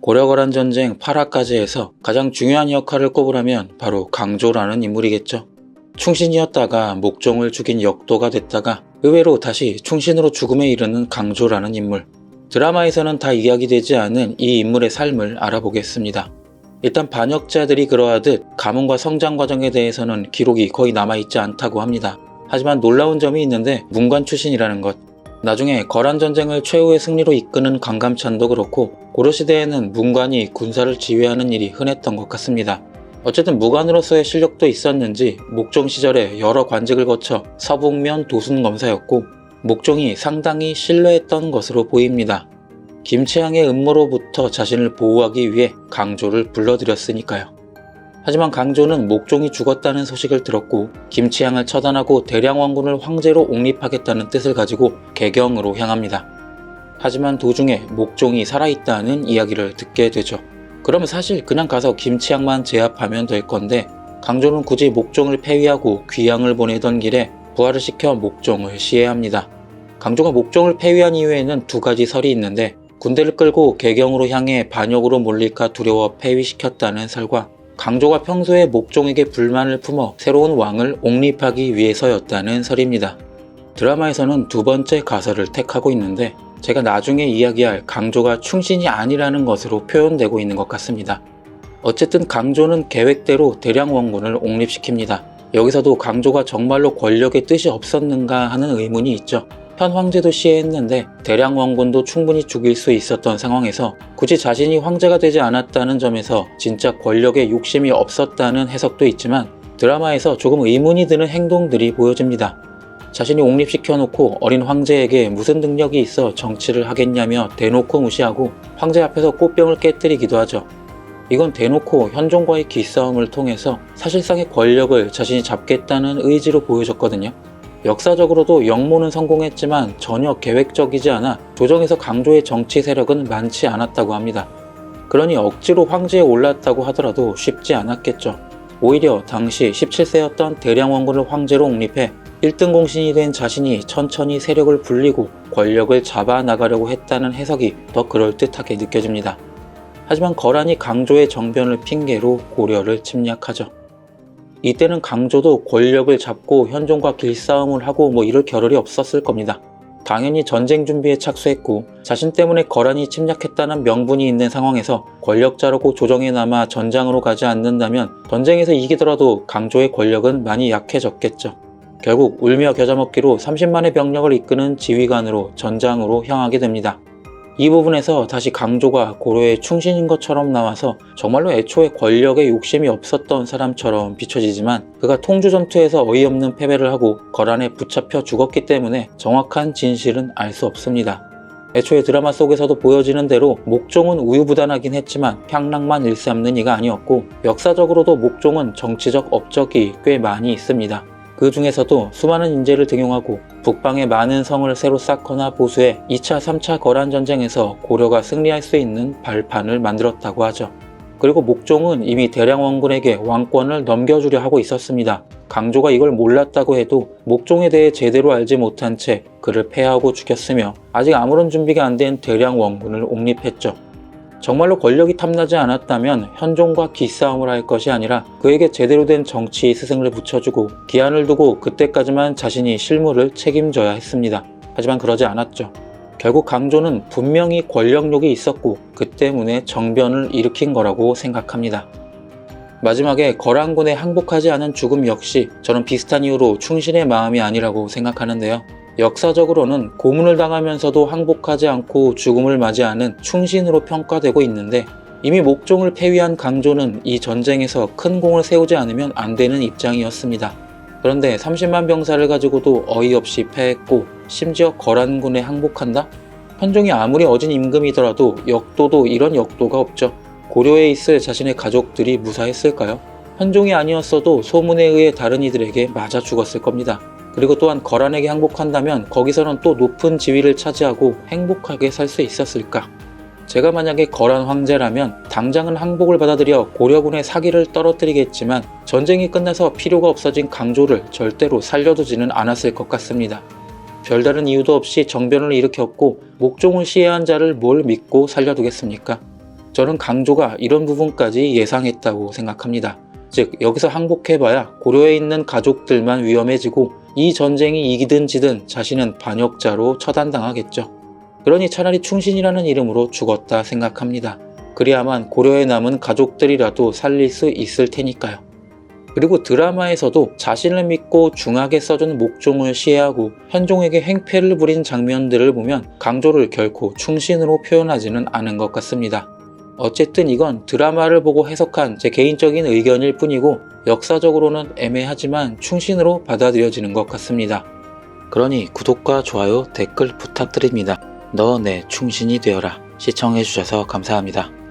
고려거란 전쟁 8화까지에서 가장 중요한 역할을 꼽으라면 바로 강조라는 인물이겠죠. 충신이었다가 목종을 죽인 역도가 됐다가 의외로 다시 충신으로 죽음에 이르는 강조라는 인물. 드라마에서는 다 이야기되지 않은 이 인물의 삶을 알아보겠습니다. 일단 반역자들이 그러하듯 가문과 성장 과정에 대해서는 기록이 거의 남아있지 않다고 합니다. 하지만 놀라운 점이 있는데 문관 출신이라는 것. 나중에 거란 전쟁을 최후의 승리로 이끄는 강감찬도 그렇고 고려시대에는 문관이 군사를 지휘하는 일이 흔했던 것 같습니다. 어쨌든 무관으로서의 실력도 있었는지 목종 시절에 여러 관직을 거쳐 서북면 도순검사였고 목종이 상당히 신뢰했던 것으로 보입니다. 김치향의 음모로부터 자신을 보호하기 위해 강조를 불러들였으니까요. 하지만 강조는 목종이 죽었다는 소식을 들었고 김치향을 처단하고 대량원군을 황제로 옹립하겠다는 뜻을 가지고 개경으로 향합니다. 하지만 도중에 목종이 살아있다는 이야기를 듣게 되죠. 그러면 사실 그냥 가서 김치향만 제압하면 될 건데 강조는 굳이 목종을 폐위하고 귀양을 보내던 길에 부활을 시켜 목종을 시해합니다. 강조가 목종을 폐위한 이유에는 두 가지 설이 있는데 군대를 끌고 개경으로 향해 반역으로 몰릴까 두려워 폐위시켰다는 설과 강조가 평소에 목종에게 불만을 품어 새로운 왕을 옹립하기 위해서였다는 설입니다. 드라마에서는 두 번째 가설을 택하고 있는데 제가 나중에 이야기할 강조가 충신이 아니라는 것으로 표현되고 있는 것 같습니다. 어쨌든 강조는 계획대로 대량 원군을 옹립시킵니다. 여기서도 강조가 정말로 권력의 뜻이 없었는가 하는 의문이 있죠. 현 황제도 시해했는데 대량 원군도 충분히 죽일 수 있었던 상황에서 굳이 자신이 황제가 되지 않았다는 점에서 진짜 권력에 욕심이 없었다는 해석도 있지만 드라마에서 조금 의문이 드는 행동들이 보여집니다. 자신이 옹립시켜놓고 어린 황제에게 무슨 능력이 있어 정치를 하겠냐며 대놓고 무시하고 황제 앞에서 꽃병을 깨뜨리기도 하죠. 이건 대놓고 현종과의 기싸움을 통해서 사실상의 권력을 자신이 잡겠다는 의지로 보여졌거든요. 역사적으로도 역모는 성공했지만 전혀 계획적이지 않아 조정에서 강조의 정치 세력은 많지 않았다고 합니다. 그러니 억지로 황제에 올랐다고 하더라도 쉽지 않았겠죠. 오히려 당시 17세였던 대량원군을 황제로 옹립해 1등 공신이 된 자신이 천천히 세력을 불리고 권력을 잡아나가려고 했다는 해석이 더 그럴듯하게 느껴집니다. 하지만 거란이 강조의 정변을 핑계로 고려를 침략하죠. 이때는 강조도 권력을 잡고 현종과 길싸움을 하고 이럴 겨를이 없었을 겁니다. 당연히 전쟁 준비에 착수했고 자신 때문에 거란이 침략했다는 명분이 있는 상황에서 권력자라고 조정에 남아 전장으로 가지 않는다면 전쟁에서 이기더라도 강조의 권력은 많이 약해졌겠죠. 결국 울며 겨자 먹기로 30만의 병력을 이끄는 지휘관으로 전장으로 향하게 됩니다. 이 부분에서 다시 강조가 고려의 충신인 것처럼 나와서 정말로 애초에 권력에 욕심이 없었던 사람처럼 비춰지지만 그가 통주 전투에서 어이없는 패배를 하고 거란에 붙잡혀 죽었기 때문에 정확한 진실은 알 수 없습니다. 애초에 드라마 속에서도 보여지는 대로 목종은 우유부단하긴 했지만 향락만 일삼는 이가 아니었고 역사적으로도 목종은 정치적 업적이 꽤 많이 있습니다. 그 중에서도 수많은 인재를 등용하고 북방의 많은 성을 새로 쌓거나 보수해 2차, 3차 거란 전쟁에서 고려가 승리할 수 있는 발판을 만들었다고 하죠. 그리고 목종은 이미 대량 원군에게 왕권을 넘겨주려 하고 있었습니다. 강조가 이걸 몰랐다고 해도 목종에 대해 제대로 알지 못한 채 그를 폐하고 죽였으며 아직 아무런 준비가 안 된 대량 원군을 옹립했죠. 정말로 권력이 탐나지 않았다면 현종과 기싸움을 할 것이 아니라 그에게 제대로 된 정치 스승을 붙여주고 기한을 두고 그때까지만 자신이 실무를 책임져야 했습니다. 하지만 그러지 않았죠. 결국 강조는 분명히 권력욕이 있었고 그 때문에 정변을 일으킨 거라고 생각합니다. 마지막에 거란군에 항복하지 않은 죽음 역시 저는 비슷한 이유로 충신의 마음이 아니라고 생각하는데요. 역사적으로는 고문을 당하면서도 항복하지 않고 죽음을 맞이하는 충신으로 평가되고 있는데 이미 목종을 폐위한 강조는 이 전쟁에서 큰 공을 세우지 않으면 안 되는 입장이었습니다. 그런데 30만 병사를 가지고도 어이없이 패했고 심지어 거란군에 항복한다? 현종이 아무리 어진 임금이더라도 역도도 이런 역도가 없죠. 고려에 있을 자신의 가족들이 무사했을까요? 현종이 아니었어도 소문에 의해 다른 이들에게 맞아 죽었을 겁니다. 그리고 또한 거란에게 항복한다면 거기서는 또 높은 지위를 차지하고 행복하게 살 수 있었을까? 제가 만약에 거란 황제라면 당장은 항복을 받아들여 고려군의 사기를 떨어뜨리겠지만 전쟁이 끝나서 필요가 없어진 강조를 절대로 살려두지는 않았을 것 같습니다. 별다른 이유도 없이 정변을 일으켰고 목종을 시해한 자를 뭘 믿고 살려두겠습니까? 저는 강조가 이런 부분까지 예상했다고 생각합니다. 즉 여기서 항복해봐야 고려에 있는 가족들만 위험해지고 이 전쟁이 이기든 지든 자신은 반역자로 처단당하겠죠. 그러니 차라리 충신이라는 이름으로 죽었다 생각합니다. 그래야만 고려에 남은 가족들이라도 살릴 수 있을 테니까요. 그리고 드라마에서도 자신을 믿고 중하게 써준 목종을 시해하고 현종에게 행패를 부린 장면들을 보면 강조를 결코 충신으로 표현하지는 않은 것 같습니다. 어쨌든 이건 드라마를 보고 해석한 제 개인적인 의견일 뿐이고 역사적으로는 애매하지만 충신으로 받아들여지는 것 같습니다. 그러니 구독과 좋아요, 댓글 부탁드립니다. 너 내 충신이 되어라. 시청해주셔서 감사합니다.